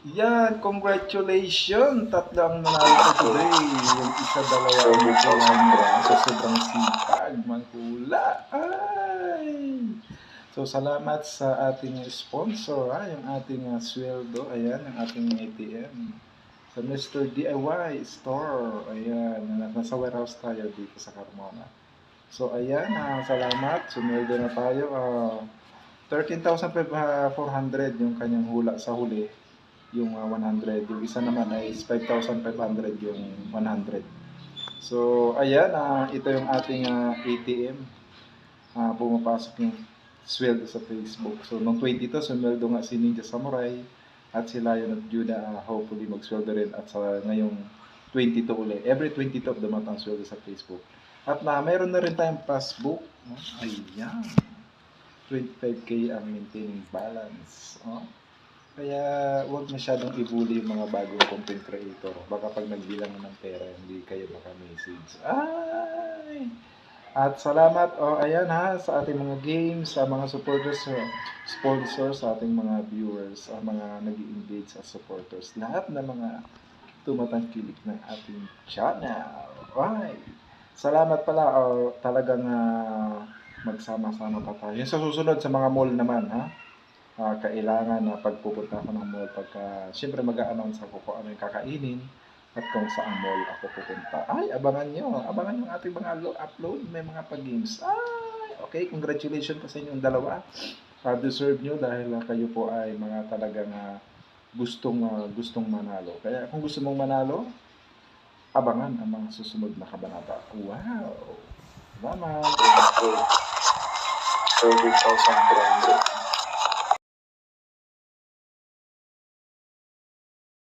Yan, congratulations! Tatlo ang nanalo ko today. Yung isa, dalawa, ang so sobrang sipag, manghula. Ay! So salamat sa ating sponsor, yung ating sweldo. Ayan, ang ating ATM. Sa Mr. DIY Store. Ayan, nasa warehouse tayo dito sa Carmona. So ayan, salamat. Sumweldo na tayo. 13,400 yung kanyang hula sa huli. Yung 100. Yung isa naman ay 5,500 yung 100. So ayan, ito yung ating ATM. Pumapasok yung sweldo sa Facebook. So nung 22, sumweldo nga si Ninja Samurai at si Lion of Judah. Hopefully magsweldo rin at sa ngayong 22 ulit. Every 22 of the month ang sweldo sa Facebook. At mayroon na rin tayong passbook. Ayan. 25k ang maintaining balance. Kaya huwag masyadong i-bully yung mga bagong content creator. Baka pag nagbilang ng pera, hindi kayo maka-message. Ay! At salamat, ayan sa ating mga games, sa mga supporters, sponsors, sa ating mga viewers, sa mga nag-engage as supporters. Lahat ng mga tumatangkilik ng ating channel. Ay! Salamat pala, talagang magsama-sama pa tayo. Sa susunod sa mga mall naman, kailangan na pagpupunta ako ng mall siyempre mag-a-announce ako kung ano yung kakainin at kung saan mall ako pupunta. Ay, abangan yung ating mga upload, may mga pag-games. Ay, okay, congratulations pa sa inyong dalawa. Deserve nyo dahil kayo po ay mga talagang gustong manalo. Kaya kung gusto mong manalo, abangan ang mga susunod na kabanata. Wow! Salamat! 30,000